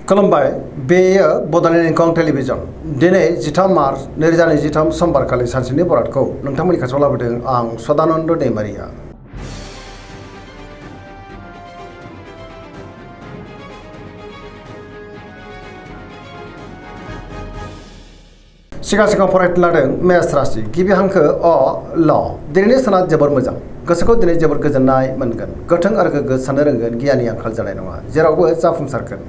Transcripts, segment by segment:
खुलुमबाय बेयो बड'लेण्ड इंखं टेलिभिजन दिनै 13 मार्च 2023 समबारखालि सानसेनि बरादखौ नोंथांमोननि खाथियाव लाबोदों आं सदानन्द दैमारिया। सिगां फरायनो लादों मेष राशि गिबि हांखो अ ल दिनैनि साना जोबोर मोजां गोसोखौ दिनै जोबोर गोजोननाय मोनगोन गोथों आरो गोग्गो साननो रोंगोन गियाननि आंखाल जानाय नङा जेरावबो जाफुंसारगोन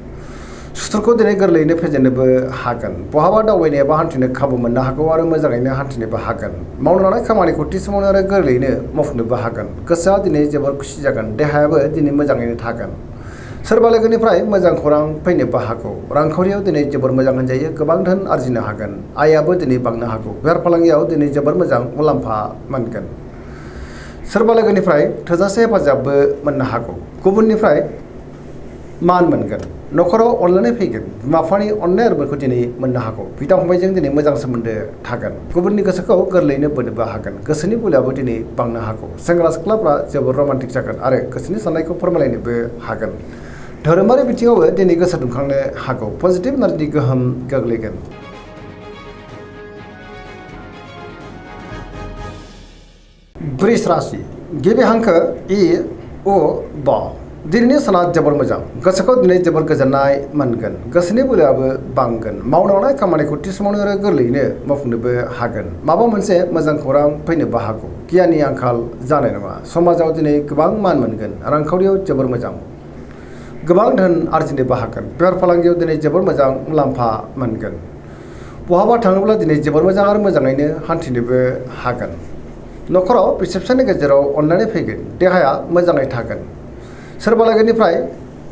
सुथुरखौ दिनै गोरलैयैनो फेजेननोबो हागोन बहाबा दावबायनो एबा हान्थिनो खाबु मोननो हागौ आरो मोजाङैनो हान्थिनोबो हागोन मावनो लानाय खामानिखौ थि समावनो आरो गोरलैयैनो मावफुंनोबो हागोन गोसोआ दिनै जोबोर खुसि जागोन देहायाबो दिनै मोजाङैनो थागोन सोरबा लोगोनिफ्राय मोजां खौरां फैनोबो हागौ रांखावरियाव दिनै जोबोर मोजां होनजायो गोबां धोन आरजिनो हागोन आयाबो दिनै बांनो हागौ बेफार फालांगियाव दिनै जोबोर मोजां मुलाम्फा मोनगोन सोरबा लोगोनिफ्राय थोजासे हेफाजाबबो मोननो हागौ गुबुननिफ्राय मान मोनगोन न'खराव अनलायनाय फैगोन बिमा बिफानि अननाय आरो बोरखौ दिनै मोननो हागौ बिदा फंबायजों दिनै मोजां सोमोन्दो थागोन गुबुननि गोसोखौ गोरलैयैनो बोनोबो हागोन गोसोनि बोलोआबो दिनै बांनो हागौ सेंग्रा सिख्लाफ्रा जोबोर रमान्टिक जागोन आरो गोसोनि साननायखौ फोरमायलायनोबो हागोन धोरोमारि बिथिङावबो दिनै गोसो दुंखांनो हागौ पजिटिभ एनार्जिनि गोहोम गोग्लैगोन वृष राशि गिबि हांखो इ उ ब दिनैनि साना जोबोर मोजां गोसोखौ दिनै जोबोर गोजोननाय मोनगोन गोसोनि बोलोआबो बांगोन मावनो लानाय खामानिखौ थि समावनो आरो गोरलैयैनो मावफुंनोबो हागोन माबा मोनसे मोजां खौरां फैनोबो हागौ गियाननि आंखाल जानाय नङा समाजाव दिनै गोबां मान मोनगोन रांखावरियाव जोबोर मोजां गोबां धोन आरजिनोबो हागोन बेफार फालांगियाव दिनै जोबोर मोजां मुलाम्फा मोनगोन बहाबा थाङोब्ला दिनै जोबोर मोजां आरो मोजाङैनो हान्थिनोबो हागोन न'खराव बिसि फिसायनि गेजेराव अनलायनाय फैगोन देहाया मोजाङै थागोन सोरबा लोगोनिफ्राय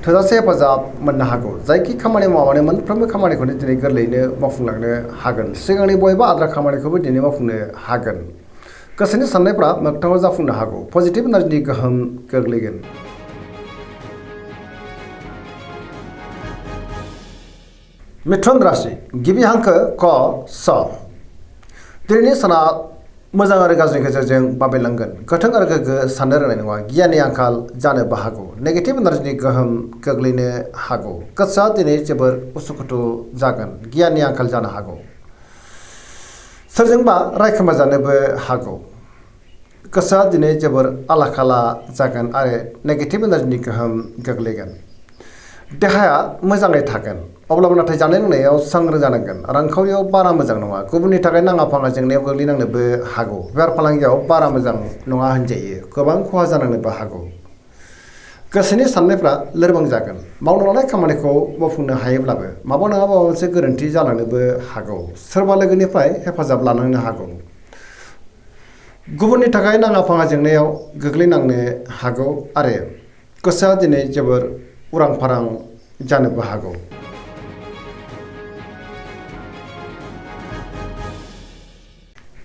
थोजासे हेफाजाब मोननो हागौ जायखि खामानि मावनानै मोनफ्रोमबो खामानिखौनो दिनै गोरलैयैनो मावफुंलांनो हागोन सिगांनि बयबा आद्रा खामानिखौबो दिनै मावफुंनो हागोन गोसोनि साननायफ्रा मोगथाङाव जाफुंनो हागौ पजिटिभ एनार्जिनि गोहोम गोग्लैगोन मिथुन राशि गिबि हांखो क स दिनैनि साना मोजां आरो गाज्रिनि गेजेरजों बाबेनलांगोन गोथों आरो गोग्गो साननो रोंनाय नङा गियाननि आंखाल जानोबो हागौ नेगेटिभ एनार्जिनि गोहोम गोग्लैनो हागौ गोसोआ दिनै जोबोर उसुखुथु जागोन गियाननि आंखाल जानो हागौ सोरजोंबा रायखोमा जानोबो हागौ गोसोआ दिनै जोबोर आला खाला जागोन आरो नेगेटिभ एनार्जिनि गोहोम गोग्लैगोन देहाया मोजाङै थागोन अब्लाबो नाथाय जानाय लोंनायाव सांग्रां जानांगोन रांखावरियाव बारा मोजां नङा गुबुननि थाखाय नाङा फाङा जेंनायाव गोग्लैनांनोबो हागौ बेफार फालांगियाव बारा मोजां नङा होनजायो गोबां खहा जानांनोबो हागौ गोसोनि साननायफ्रा लोरबां जागोन मावनो लानाय खामानिखौ मावफुंनो हायोब्लाबो माबा नङा माबा मोनसे गोरोन्थि जालांनोबो हागौ सोरबा लोगोनिफ्राय हेफाजाब लानांनो हागौ गुबुननि थाखाय नाङा फाङा जेंनायाव गोग्लैनांनो हागौ आरो गोसोआ दिनै जोबोर उरां फारां जानोबो हागौ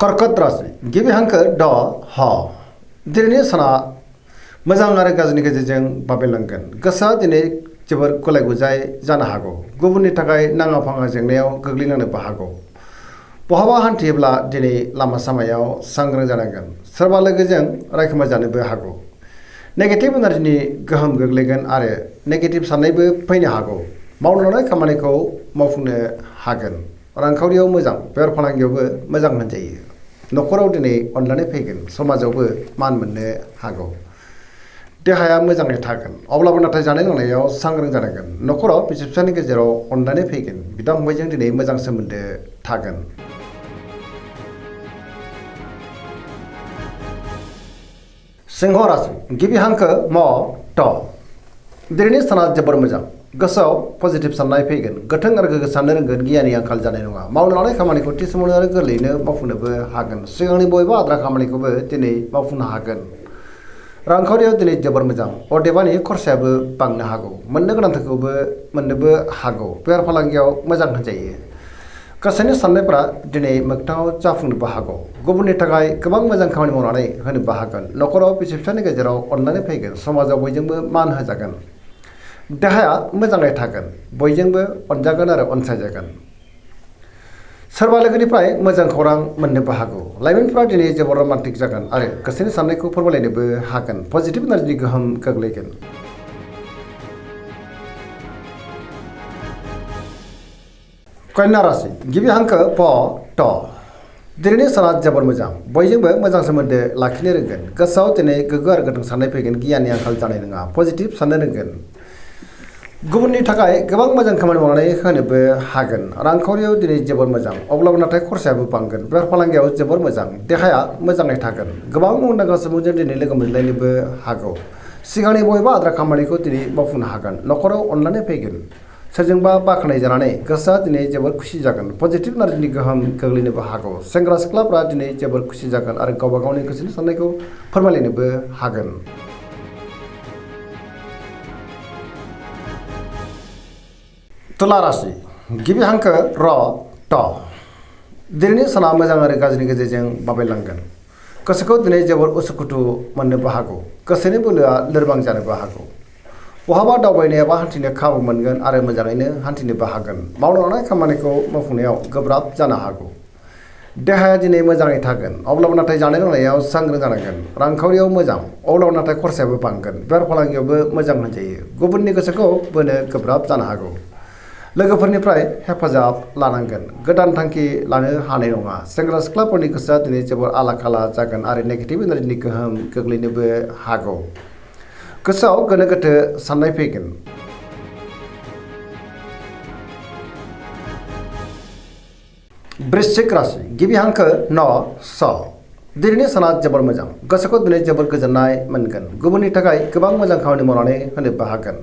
कर्कट राशि गिबि हांखो ड ह दिनैनि साना मोजां आरो गाज्रिनि गेजेरजों बाबेनलांगोन गोसोआ दिनै जोबोर गुलाय गुजाय जानो हागौ गुबुननि थाखाय नाङा फाङा जेंनायाव गोग्लैनांनोबो हागौ बहाबा हान्थियोब्ला दिनै लामा सामायाव सांग्रां जानांगोन सोरबा लोगोजों रायखोमा जानोबो हागौ नेगेटिभ एनार्जिनि गोहोम गोग्लैगोन आरो नेगेटिभ साननायबो फैनो हागौ मावनो लानाय खामानिखौ मावफुंनो हागोन रांखावरियाव मोजां बेफार फालांगियावबो मोजां होनजायो न'खराव दिनै अनलायनाय फैगोन समाजावबो मान मोननो हागौ देहाया मोजाङै थागोन अब्लाबो नाथाय जानाय लोंनायाव सांग्रां जानांगोन न'खराव बिसि फिसायनि गेजेराव अनलायनाय फैगोन बिदा फंबायजों दिनै मोजां सोमोन्दो थागोन सिंह राशि गिबि हांखो म ट दिनैनि साना जोबोर मोजां गोसोआव पजिटिभ साननाय फैगोन गोथों आरो गोग्गो साननो रोंगोन गियाननि आंखाल जानाय नङा मावनो लानाय खामानिखौ थि समावनो आरो गोरलैयैनो मावफुंनोबो हागोन सिगांनि बयबा आद्रा खामानिखौबो दिनै मावफुंनो हागोन रांखावरियाव दिनै जोबोर मोजां अदेबानि खरसायाबो बांनो हागौ मोननो गोनांथारखौबो मोननोबो हागौ बेफार फालांगियाव मोजां होनजायो गोसोनि साननायफ्रा दिनै मोगथाङाव जाफुंनोबो हागौ गुबुननि थाखाय गोबां मोजां खामानि मावनानै होनोबो हागोन न'खराव बिसि फिसायनि गेजेराव अनलायनाय फैगोन समाजाव बयजोंबो मान होजागोन देहाया मोजाङै थागोन बयजोंबो अनजागोन आरो अनसायजागोन सोरबा लोगोनिफ्राय मोजां खौरां मोननोबो हागौ लाइमोनफ्रा दिनै जोबोर रमान्टिक जागोन आरो गोसोनि साननायखौ फोरमायलायनोबो हागोन पजिटिभ एनार्जिनि गोहोम गोग्लैगोन कन्या राशि गिबि हांखो प ट दिनैनि साना जोबोर मोजां बयजोंबो मोजां सोमोन्दो लाखिनो रोंगोन गोसोआव दिनै गोग्गो आरो गोथों साननाय फैगोन गियाननि आंखाल जानाय नङा पजिटिभ साननो रोंगोन गुबुननि थाखाय गोबां मोजां खामानि मावनानै होनोबो हागोन रांखावरियाव दिनै जोबोर मोजां अब्लाबो नाथाय खरसायाबो बांगोन बेफार फालांगियाव जोबोर मोजां देहाया मोजाङै थागोन गोबां मुंदांखा सुबुंजों दिनै लोगो मोनलायनोबो हागौ सिगांनि बबेबा आद्रा खामानिखौ दिनै मावफुंनो हागोन न'खराव अननानै फैगोन सोरजोंबा बाख्नाय जानानै गोसोआ दिनै जोबोर खुसि जागोन पजिटिभ एनार्जिनि गोहोम गोग्लैनोबो हागौ सेंग्रा सिख्लाफ्रा दिनै जोबोर खुसि जागोन आरो गावबा गावनि गोसोनि साननायखौ फोरमायलायनोबो हागोन तुला राशि गिबि हांखो र ट दिनैनि साना मोजां आरो गाज्रिनि गेजेरजों बाबेलांगोन गोसोखौ दिनै जोबोर उसुखुथु मोननोबो हागौ गोसोनि बोलोआ लोरबां जानोबो हागौ बहाबा दावबायनो एबा हान्थिनो खाबु मोनगोन आरो मोजाङैनो हान्थिनोबो हागोन मावनो लानाय खामानिखौ मावफुंनायाव गोब्राब जानो हागौ देहाया दिनै मोजाङै थागोन अब्लाबो नाथाय जानाय लोंनायाव सांग्रां जानांगोन रांखावरियाव मोजां अब्लाबो नाथाय खरसायाबो बांगोन बेफार फालांगियावबो मोजां होनजायो गुबुननि गोसोखौ बोनो गोब्राब जानो हागौ लोगोफोरनिफ्राय हेफाजाब लानांगोन गोदान थांखि लानो हानाय नङा सेंग्रा सिख्लाफोरनि गोसोआ दिनै जोबोर आला खाला जागोन आरो नेगेटिभ एनार्जिनि गोहोम गोग्लैनोबो हागौ गोसोआव गोनो गोथो साननाय फैगोन वृश्चिक राशि गिबि हांखो न स दिनैनि साना जोबोर मोजां गोसोखौ दिनै जोबोर गोजोननाय मोनगोन गुबुननि थाखाय गोबां मोजां खामानि मावनानै होनोबो हागोन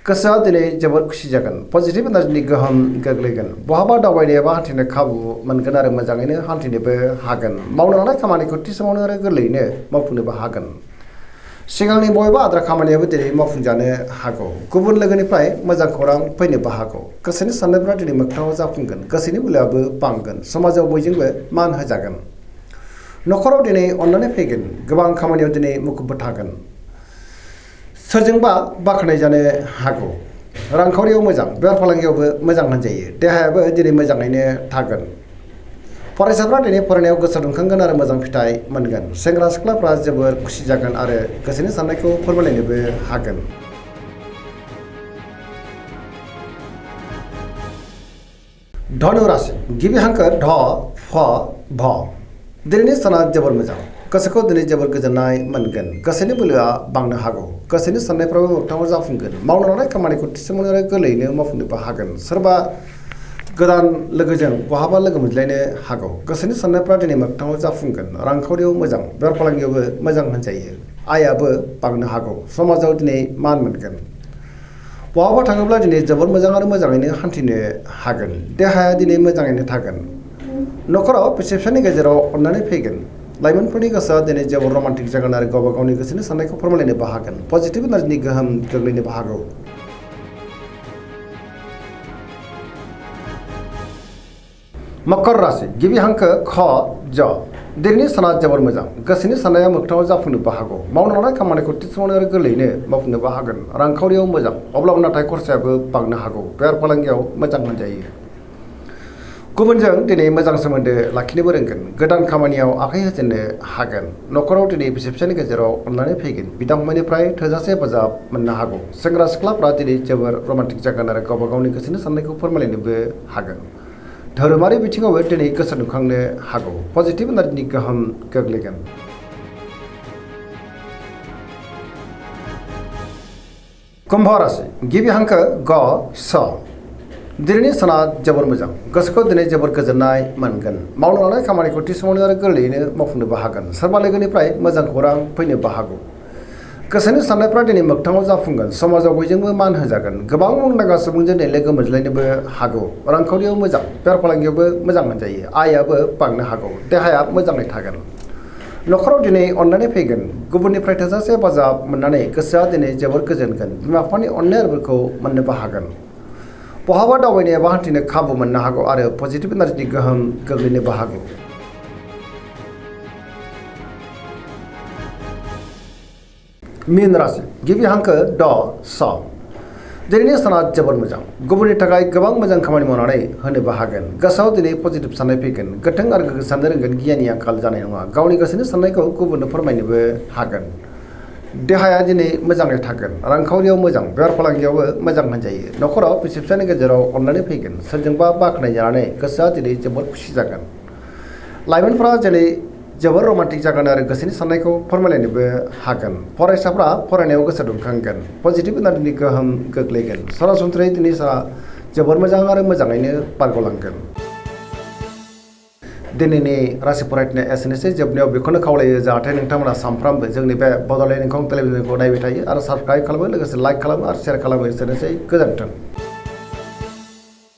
गोसोआ दिनै जोबोर खुसि जागोन पजिटिभ एनार्जिनि गोहोम गोग्लैगोन बहाबा दावबायनो एबा हान्थिनो खाबु मोनगोन आरो मोजाङैनो हान्थिनोबो हागोन मावनो लानाय खामानिखौ थि समावनो आरो गोरलैयैनो मावफुंनोबो हागोन सिगांनि बबेबा आद्रा खामानियाबो दिनै मावफुंजानो हागौ गुबुन लोगोनिफ्राय मोजां खौरां फैनोबो हागौ गोसोनि साननायफ्रा दिनै मोगथाङाव जाफुंगोन गोसोनि बोलोआबो बांगोन समाजाव बयजोंबो मान होजागोन न'खराव दिनै अननानै फैगोन गोबां खामानियाव दिनै मुखुबबो थागोन सोरजोंबा बाख्नाय जानो हागौ रांखावरियाव मोजां बेफार फालांगियावबो मोजां होनजायो देहायाबो दिनै मोजाङैनो थागोन फरायसाफ्रा दिनै फरायनायाव गोसो दुंखांगोन आरो मोजां फिथाइ मोनगोन सेंग्रा सिख्लाफ्रा जोबोर खुसि जागोन आरो गोसोनि साननायखौ फोरमायलायनोबो हागोन धनु राशि गिबि हांखो ध फ भ दिनैनि साना जोबोर मोजां गोसोखौ दिनै जोबोर गोजोननाय मोनगोन गोसोनि बोलोआ बांनो हागौ गोसोनि साननायफ्राबो मोगथाङाव जाफुंगोन मावनो लानाय खामानिखौ थि समावनो आरो गोरलैयैनो मावफुंनोबो हागोन सोरबा गोदान लोगोजों बहाबा लोगो मोनज्लायनो हागौ गोसोनि साननायफ्रा दिनै मोगथाङाव जाफुंगोन रांखावरियाव मोजां बेफार फालांगियावबो मोजां होनजायो आयाबो बांनो हागौ समाजाव दिनै मान मोनगोन बहाबा थाङोब्ला दिनै जोबोर मोजां आरो मोजाङैनो हान्थिनो हागोन देहाया दिनै मोजाङैनो थागोन न'खराव बिसि फिसायनि गेजेराव अननानै फैगोन लाइमोनफोरनि गोसोआ दिनै जोबोर रमान्टिक जागोन आरो गावबा गावनि गोसोनि साननायखौ फोरमायलायनोबो हागोन पजिटिभ एनार्जिनि गोहोम गोग्लैनोबो हागौ मकर राशि गिबि हांखो ख ज दिनैनि साना जोबोर मोजां गोसोनि साननाया मोगथाङाव जाफुंनोबो हागौ मावनो लानाय खामानिखौ थि समावनो आरो गोरलैयैनो मावफुंनोबो हागोन रांखावरियाव मोजां अब्लाबो नाथाय खरसायाबो बांनो हागौ बेफार फालांगियाव मोजां होनजायो गुबुनजों दिनै मोजां सोमोन्दो लाखिनोबो रोंगोन गोदान खामानियाव आखाइ होजेननो हागोन न'खराव दिनै बिसि फिसायनि गेजेराव अननानै फैगोन बिदा फंबायनिफ्राय थोजासे हेफाजाब मोननो हागौ सेंग्रा सिख्लाफ्रा दिनै जोबोर रमान्टिक जागोन आरो गावबा गावनि गोसोनि साननायखौ फोरमायलायनोबो हागोन धोरोमारि बिथिङावबो दिनै गोसो दुंखांनो हागौ पजिटिभ एनार्जिनि गोहोम गोग्लैगोन कुम्भ राशि गिबि हांखो ग स दिनैनि साना जोबोर मोजां गोसोखौ दिनै जोबोर गोजोननाय मोनगोन मावनो लानाय खामानिखौ थि समावनो आरो गोरलैयैनो मावफुंनोबो हागोन सोरबा लोगोनिफ्राय मोजां खौरां फैनोबो हागौ गोसोनि साननायफ्रा दिनै मोगथाङाव जाफुंगोन समाजाव बयजोंबो मान होजागोन गोबां मुंदांखा सुबुंजों दिनै लोगो मोनज्लायनोबो हागौ रांखावरियाव मोजां बेफार फालांगियावबो मोजां होनजायो आयाबो बांनो हागौ देहाया मोजाङै थागोन न'खराव दिनै अननानै फैगोन गुबुननिफ्राय थोजासे हेफाजाब मोननानै गोसोआ दिनै जोबोर गोजोनगोन बिमा बिफानि अननाय आरोफोरखौ मोननोबो हागोन बहाबा दावबायनो एबा हान्थिनो खाबु मोननो हागौ आरो पजिटिभ एनार्जिनि गोहोम गोग्लैनोबो हागौ मीन राशि गिबि हांखो ड स दिनैनि साना जोबोर मोजां गुबुननि थाखाय गोबां मोजां खामानि मावनानै होनोबो हागोन गोसोआव दिनै पजिटिभ साननाय फैगोन गोथों आरो गोग्गो साननो रोंगोन गियाननि आंखाल जानाय नङा गावनि गोसोनि साननायखौ गुबुननो फोरमायनोबो हागोन देहाया दिनै मोजाङै थागोन रांखावरियाव मोजां बेफार फालांगियावबो मोजां होनजायो न'खराव बिसि फिसानि गेजेराव अननानै फैगोन सोरजोंबा बाख्नाय जानानै गोसोआ दिनै जोबोद खुसि जागोन लाइमोनफ्रा दिनै जोबोर रमान्टिक जागोन आरो गोसोनि साननायखौ फोरमायलायनोबो हागोन फरायसाफ्रा फरायनायाव गोसो दुंखांगोन पजिटिभ एनार्जिनि गोहोम गोग्लैगोन सरासनस्रायै दिनै जोबोर मोजां आरो मोजाङैनो बारग'लांगोन दिनैनि राशि फरायनाय एसेनोसै जोबनायाव बेखौनो खावलायो जाहाथे नोंथांमोना सानफ्रामबो जोंनि बे बड'लेण्ड इंखं टेलिभिजनखौ नायबाय थायो आरो साबस्क्राइब खालामो लोगोसे लाइक खालामो आरो शेयार खालामो एसेनोसै गोजोन्थों।